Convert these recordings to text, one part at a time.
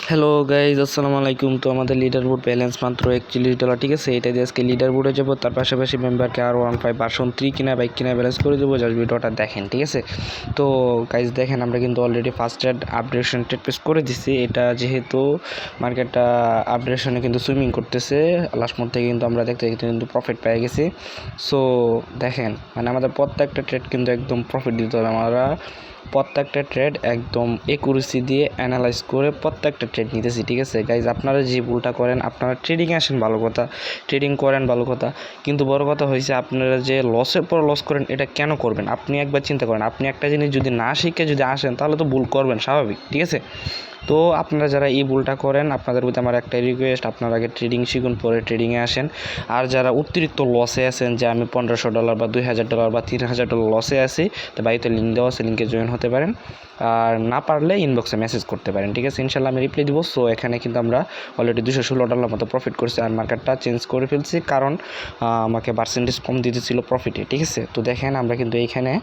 Hello guys, আসসালামু আলাইকুম। তো আমাদের লিডার বোর্ড ব্যালেন্স মাত্র $41, ঠিক আছে। এটা দিয়ে আজকে লিডার বোর্ডে যাবো, তার পাশাপাশি মেম্বারকে আর 15 ভার্সন 3 কিনা বাইক কিনা ব্যালেন্স করে দেবো। জাস্ট ভিডিওটা দেখেন, ঠিক আছে। তো গাইজ দেখেন, আমরা কিন্তু already first trade updation trade pace করে দিচ্ছি। এটা যেহেতু মার্কেটটা আপডেশনে কিন্তু সুইমিং করতেছে, লাস্ট মোড থেকে কিন্তু আমরা দেখতে কিন্তু প্রফিট পেয়ে গেছি। সো দেখেন, মানে আমাদের প্রত্যেকটা ট্রেড কিন্তু একদম প্রফিট দিতে হবে। আমরা প্রত্যেকটা ট্রেড একদম একুরেসি দিয়ে অ্যানালাইজ করে প্রত্যেকটা ট্রেড নিতেছি, ঠিক আছে গাইজ। আপনারা যে ভুলটা করেন, আপনারা ট্রেডিংয়ে আসেন ভালো কথা, ট্রেডিং করেন ভালো কথা, কিন্তু বড় কথা হয়েছে আপনারা যে লসের পর লস করেন, এটা কেন করবেন? আপনি একবার চিন্তা করেন। আপনি একটা জিনিস যদি না শিখে যদি আসেন, তাহলে তো ভুল করবেন, স্বাভাবিক, ঠিক আছে। তো আপনারা যারা এই ভুলটা করেন, আপনাদের প্রতি আমার একটাই রিকোয়েস্ট, আপনারা আগে ট্রেডিং শিখুন, পরে ট্রেডিংয়ে আসেন। আর যারা অতিরিক্ত লসে আছেন, যে আমি $1500 বা $2000 বা $3000 লসে আছি, তো বাড়িতে লিঙ্ক দেওয়া আছে, লিঙ্কে জয়েন হতে পারেন। আর না পারলে ইনবক্সে মেসেজ করতে পারেন, ঠিক আছে। ইনশাল্লাহ আমি রিপ্লাই দিব। সো এখানে কিন্তু আমরা অলরেডি $216 মতো প্রফিট করছি, আর মার্কেটটা চেঞ্জ করে ফেলছি, কারণ আমাকে পার্সেন্টেজ কম দিতেছিল প্রফিটে, ঠিক আছে। তো দেখেন, আমরা কিন্তু এইখানে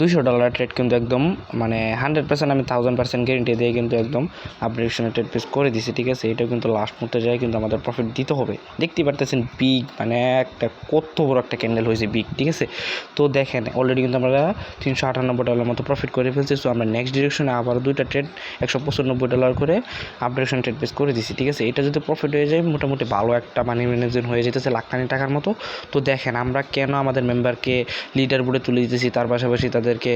$200 ট্রেড কিন্তু একদম মানে 100%, আমি 1000% গ্যারেন্টি দিয়ে কিন্তু একদম আপডেশনে ট্রেড পেস করে দিছি, ঠিক আছে। এটাও কিন্তু লাস্ট মুহূর্তে যায় কিন্তু আমাদের প্রফিট দিতে হবে। দেখতেই পারতেছেন বিগ, মানে একটা কত বড় একটা ক্যান্ডেল হয়েছে বিগ, ঠিক আছে। তো দেখেন, অলরেডি কিন্তু আমরা $398 মতো প্রফিট করে ফেলছি। সো আমরা নেক্সট ডিরেকশনে আবার দুইটা ট্রেড $195 করে আপডেশন ট্রেড পেস করে দিছি, ঠিক আছে। এটা যদি প্রফিট হয়ে যায়, মোটামুটি ভালো একটা মানি ম্যানেজমেন্ট হয়ে যেতেছে, লাখখানি টাকার মতো। তো দেখেন, আমরা কেন আমাদের মেম্বারকে লিডার বোর্ডে তুলে দিতেছি, তার পাশাপাশি তাদেরকে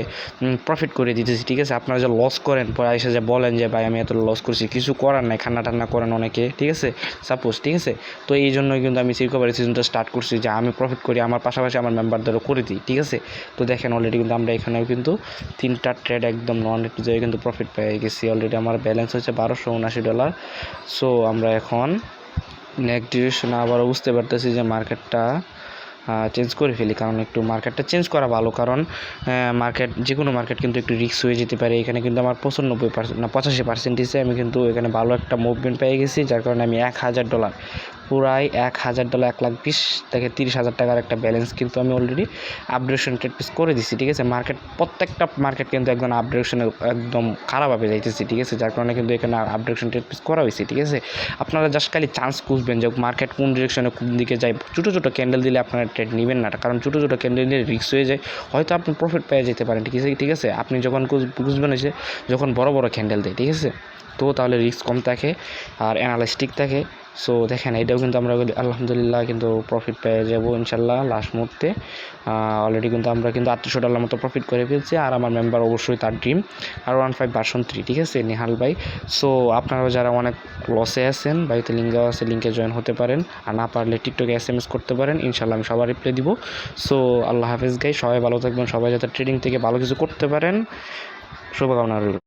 প্রফিট করে দিতেছি, ঠিক আছে। আপনারা যে লস করেন, পরে এসে যে বলেন যে ভাই আমি এত লস করছি, কিছু করার নাই, খান্না টান্না করেন অনেকে, ঠিক আছে, সাপোজ, ঠিক আছে। তো এই জন্যই কিন্তু আমি রিকভারি সিজনটা স্টার্ট করছি, যে আমি প্রফিট করি, আমার পাশাপাশি আমার মেম্বারদেরও করে দিই, ঠিক আছে। তো দেখেন, অলরেডি কিন্তু আমরা এখানেও কিন্তু 3টা ট্রেড একদম নন একটু জায়গায় কিন্তু প্রফিট পেয়ে গেছি। অলরেডি আমার ব্যালেন্স হচ্ছে $1279। সো আমরা এখন নেক্সট ডিরেকশনে আবারও বুঝতে পারতেছি যে মার্কেটটা চেঞ্জ করে ফেলি, কারণ একটু মার্কেটটা চেঞ্জ করা ভালো, কারণ মার্কেট, যে কোনো মার্কেট কিন্তু একটু রিস্ক হয়ে যেতে পারে। এখানে কিন্তু আমার 95% না 85%, আমি কিন্তু এখানে ভালো একটা মুভমেন্ট পেয়ে গেছি, যার কারণে আমি $1000 পুরাই $1000 1,20,000 থেকে 30,000 টাকার একটা ব্যালেন্স কিন্তু আমি অলরেডি আপডেশন ট্রেড পিস করে দিচ্ছি, ঠিক আছে। প্রত্যেকটা মার্কেট কিন্তু একদম আপডেশনে একদম খারাপভাবে যাইতেছি, ঠিক আছে, যার কারণে কিন্তু এখানে আপডেশন ট্রেড পিস করা হয়েছে, ঠিক আছে। আপনারা জাস্ট খালি চান্স খুঁজবেন যে মার্কেট কোন ডিরেকশনে কোন দিকে যায়। ছোটো ছোটো ক্যান্ডেল দিলে আপনারা ট্রেড নেবেন না, কারণ ছোটো ছোটো ক্যান্ডেল নিয়ে রিস্ক হয়ে যায়, হয়তো আপনি প্রফিট পেয়ে যেতে পারেন, ঠিক আছে। আপনি যখন বুঝবেন যে যখন বড় বড় ক্যান্ডেল দেয়, ঠিক আছে, তো তাহলে রিস্ক কম থাকে আর অ্যানালাইস্টিক থাকে। সো দেখেন, এটাও কিন্তু আমরা আলহামদুলিল্লাহ কিন্তু প্রফিট পেয়ে যাবো ইনশাল্লাহ লাস্ট মুহূর্তে। অলরেডি কিন্তু আমরা কিন্তু $3800 মতো প্রফিট করে ফেলছি, আর আমার মেম্বার অবশ্যই তার ড্রিম R15 ভার্সন 3, ঠিক আছে, নিহাল ভাই। সো আপনারাও যারা অনেক লসে আছেন, বাড়িতে লিঙ্ক দেওয়া আছে, লিঙ্কে জয়েন হতে পারেন, আর না পারলে টিকটকে SMS করতে পারেন, ইনশাল্লাহ আমি সবার রিপ্লাই দিব। সো আল্লাহ হাফেজ গাই, সবাই ভালো থাকবেন, সবাই যাতে ট্রেডিং থেকে ভালো কিছু করতে পারেন, শুভকামনা রইল।